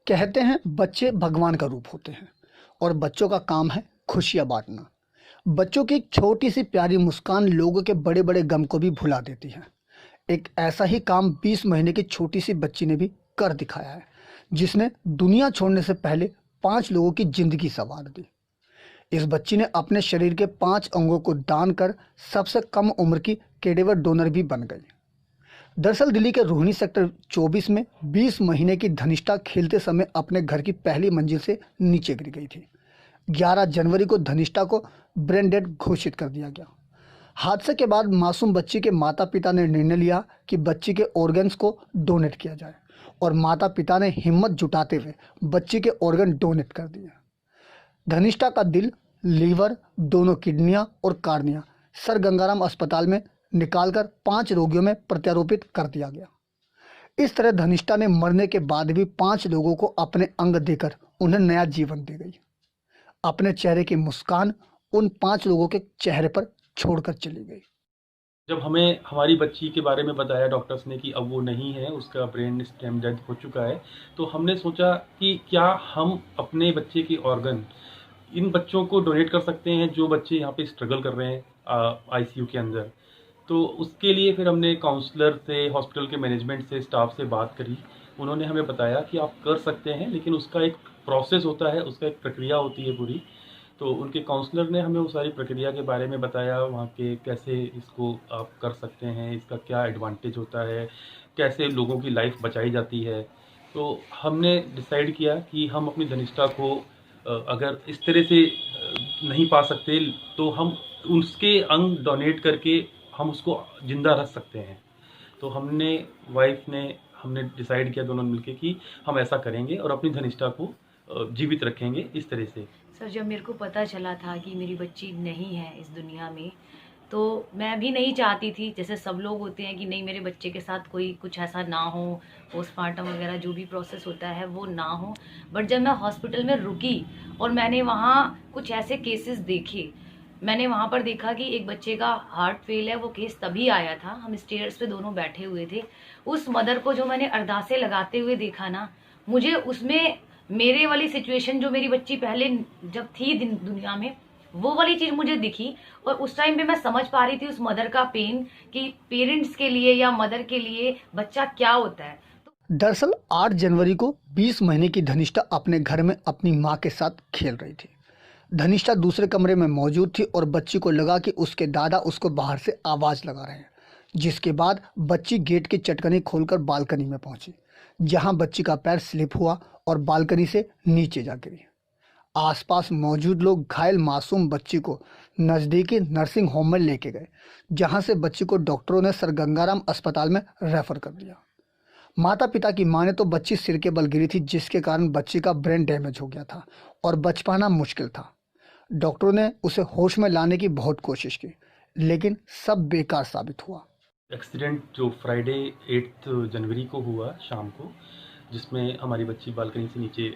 कहते हैं बच्चे भगवान का रूप होते हैं और बच्चों का काम है खुशियां बांटना। बच्चों की एक छोटी सी प्यारी मुस्कान लोगों के बड़े बड़े गम को भी भुला देती है। एक ऐसा ही काम 20 महीने की छोटी सी बच्ची ने भी कर दिखाया है, जिसने दुनिया छोड़ने से पहले 5 लोगों की जिंदगी संवार दी। इस बच्ची ने अपने शरीर के 5 अंगों को दान कर सबसे कम उम्र की कैडेवर डोनर भी बन गई। दरअसल दिल्ली के रोहिणी सेक्टर 24 में 20 महीने की धनिष्ठा खेलते समय अपने घर की पहली मंजिल से नीचे गिर गई थी। 11 जनवरी को धनिष्ठा को ब्रेन डेड घोषित कर दिया गया। हादसे के बाद मासूम बच्ची के माता पिता ने निर्णय लिया कि बच्ची के ऑर्गन्स को डोनेट किया जाए और माता पिता ने हिम्मत जुटाते हुए बच्ची के ऑर्गन डोनेट कर दिए। धनिष्ठा का दिल, लीवर, दोनों किडनियां और कार्निया सर गंगाराम अस्पताल में निकालकर 5 रोगियों में प्रत्यारोपित कर दिया गया। इस तरह धनिष्ठा ने मरने के बाद भी 5 लोगों को अपने अंग देकर उन्हें नया जीवन दी गई। अपने चेहरे की मुस्कान उन 5 लोगों के चेहरे पर छोड़कर चली गई। जब हमें हमारी बच्ची के बारे में बताया डॉक्टर्स ने कि अब वो नहीं है, उसका ब्रेन स्टेम डेड हो चुका है, तो हमने सोचा कि क्या हम अपने बच्चे के ऑर्गन इन बच्चों को डोनेट कर सकते हैं जो बच्चे यहाँ पे स्ट्रगल कर रहे हैं आईसीयू के अंदर। तो उसके लिए फिर हमने काउंसलर से, हॉस्पिटल के मैनेजमेंट से, स्टाफ से बात करी। उन्होंने हमें बताया कि आप कर सकते हैं, लेकिन उसका एक प्रोसेस होता है, उसका एक प्रक्रिया होती है पूरी। तो उनके काउंसलर ने हमें वो सारी प्रक्रिया के बारे में बताया, वहाँ के कैसे इसको आप कर सकते हैं, इसका क्या एडवांटेज होता है, कैसे लोगों की लाइफ बचाई जाती है। तो हमने डिसाइड किया कि हम अपनी धनिष्ठा को अगर इस तरह से नहीं पा सकते तो हम उसके अंग डोनेट करके हम उसको जिंदा रख सकते हैं। तो वाइफ ने हमने डिसाइड किया दोनों मिलके कि हम ऐसा करेंगे और अपनी धनिष्ठा को जीवित रखेंगे इस तरह से। सर, जब मेरे को पता चला था कि मेरी बच्ची नहीं है इस दुनिया में, तो मैं भी नहीं चाहती थी, जैसे सब लोग होते हैं कि नहीं मेरे बच्चे के साथ कोई कुछ ऐसा ना हो, पोस्टमार्टम वगैरह जो भी प्रोसेस होता है वो ना हो। बट जब मैं हॉस्पिटल में रुकी और मैंने वहाँ कुछ ऐसे केसेस देखे, मैंने वहाँ पर देखा कि एक बच्चे का हार्ट फेल है। वो केस तभी आया था, हम स्टेयर्स पे दोनों बैठे हुए थे। उस मदर को जो मैंने अरदासें लगाते हुए देखा ना, मुझे उसमें मेरे वाली सिचुएशन, जो मेरी बच्ची पहले जब थी दुनिया में, वो वाली चीज मुझे दिखी। और उस टाइम पे मैं समझ पा रही थी उस मदर का पेन, कि पेरेंट्स के लिए या मदर के लिए बच्चा क्या होता है। दरअसल 8 जनवरी को 20 महीने की धनिष्ठा अपने घर में अपनी मां के साथ खेल रही थी। धनिष्ठा दूसरे कमरे में मौजूद थी और बच्ची को लगा कि उसके दादा उसको बाहर से आवाज लगा रहे हैं, जिसके बाद बच्ची गेट की चटकनी खोलकर बालकनी में पहुंची, जहां बच्ची का पैर स्लिप हुआ और बालकनी से नीचे जा गिरी। आसपास मौजूद लोग घायल मासूम बच्ची को नजदीकी नर्सिंग होम में लेके गए, जहां से बच्ची को डॉक्टरों ने सर गंगाराम अस्पताल में रेफर कर दिया। माता पिता की माने तो बच्ची सिर के बल गिरी थी, जिसके कारण बच्ची का ब्रेन डैमेज हो गया था और बच पाना मुश्किल था। डॉक्टरों ने उसे होश में लाने की बहुत कोशिश की, लेकिन सब बेकार साबित हुआ। एक्सीडेंट जो फ्राइडे 8 जनवरी को हुआ शाम को, जिसमें हमारी बच्ची बालकनी से नीचे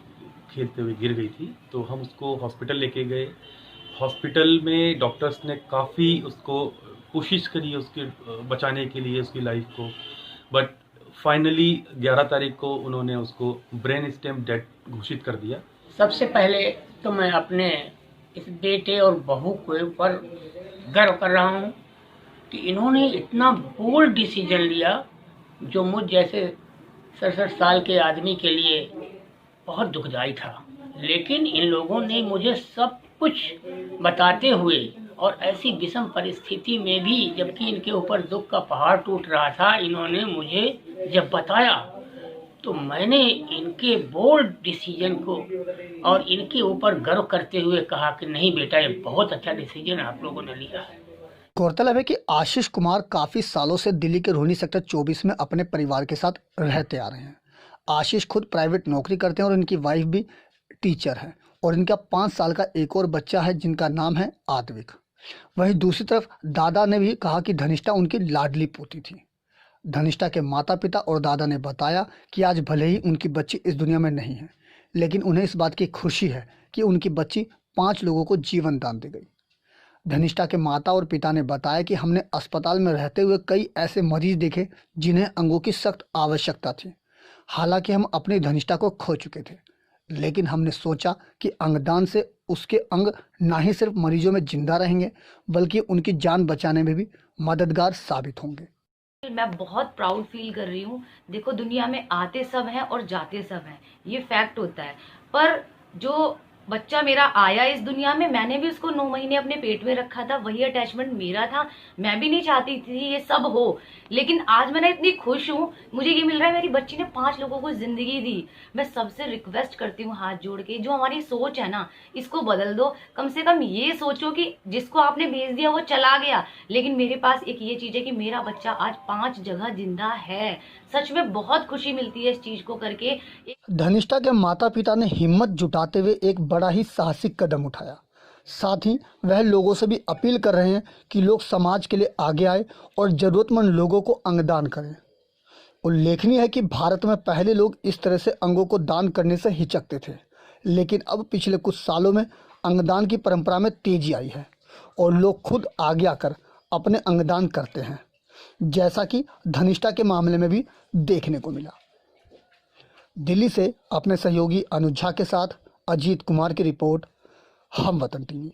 खेलते हुए गिर गई थी, तो हम उसको हॉस्पिटल लेके गए। हॉस्पिटल में डॉक्टर्स ने काफ़ी उसको कोशिश करी उसके बचाने के लिए, उसकी लाइफ को। बट फाइनली 11 तारीख को उन्होंने उसको ब्रेन स्टेम डेड घोषित कर दिया। सबसे पहले तो मैं अपने इस बेटे और बहू के ऊपर गर्व कर रहा हूँ कि इन्होंने इतना बोल्ड डिसीजन लिया, जो मुझ जैसे 67 साल के आदमी के लिए बहुत दुखदाई था। लेकिन इन लोगों ने मुझे सब कुछ बताते हुए, और ऐसी विषम परिस्थिति में भी, जबकि इनके ऊपर दुख का पहाड़ टूट रहा था, इन्होंने मुझे जब बताया तो मैंने इनके बोल्ड डिसीजन को और इनके ऊपर गर्व करते हुए कहा कि नहीं बेटा, ये बहुत अच्छा डिसीजन आप लोगों ने लिया है। गौरतलब है कि आशीष कुमार काफी सालों से दिल्ली के रोहिणी सेक्टर 24 में अपने परिवार के साथ रहते आ रहे हैं। आशीष खुद प्राइवेट नौकरी करते हैं और इनकी वाइफ भी टीचर है और इनका 5 साल का एक और बच्चा है, जिनका नाम है आद्विक। वहीं दूसरी तरफ दादा ने भी कहा कि धनिष्ठा उनकी लाडली पोती थी। धनिष्ठा के माता पिता और दादा ने बताया कि आज भले ही उनकी बच्ची इस दुनिया में नहीं है, लेकिन उन्हें इस बात की खुशी है कि उनकी बच्ची 5 लोगों को जीवन दान दे गई। धनिष्ठा के माता और पिता ने बताया कि हमने अस्पताल में रहते हुए कई ऐसे मरीज देखे जिन्हें अंगों की सख्त आवश्यकता थी। हालांकि हम अपनी धनिष्ठा को खो चुके थे, लेकिन हमने सोचा कि अंगदान से उसके अंग ना ही सिर्फ मरीजों में जिंदा रहेंगे बल्कि उनकी जान बचाने में भी मददगार साबित होंगे। मैं बहुत प्राउड फील कर रही हूँ। देखो, दुनिया में आते सब हैं और जाते सब हैं, ये फैक्ट होता है। पर जो बच्चा मेरा आया इस दुनिया में, मैंने भी उसको 9 महीने अपने पेट में रखा था, वही अटैचमेंट मेरा था। मैं भी नहीं चाहती थी ये सब हो, लेकिन आज मैं ना इतनी खुश हूँ, मुझे ये मिल रहा है, मेरी बच्ची ने 5 लोगों को जिंदगी दी। मैं सबसे रिक्वेस्ट करती हूँ हाथ जोड़ के, जो हमारी सोच है ना, इसको बदल दो। कम से कम ये सोचो कि जिसको आपने भेज दिया वो चला गया, लेकिन मेरे पास एक ये चीज है कि मेरा बच्चा आज 5 जगह जिंदा है। सच में बहुत खुशी मिलती है इस चीज को करके। धनिष्ठा के माता पिता ने हिम्मत जुटाते हुए एक बड़ा ही साहसिक कदम उठाया। साथ ही वह लोगों से भी अपील कर रहे हैं कि लोग समाज के लिए आगे आए और ज़रूरतमंद लोगों को अंगदान करें। उल्लेखनीय है कि भारत में पहले लोग इस तरह से अंगों को दान करने से हिचकते थे, लेकिन अब पिछले कुछ सालों में अंगदान की परंपरा में तेजी आई है और लोग खुद आगे आकर अपने अंगदान करते हैं, जैसा कि धनिष्ठा के मामले में भी देखने को मिला। दिल्ली से अपने सहयोगी अनुज झा के साथ अजीत कुमार की रिपोर्ट, हम वतन टीवी।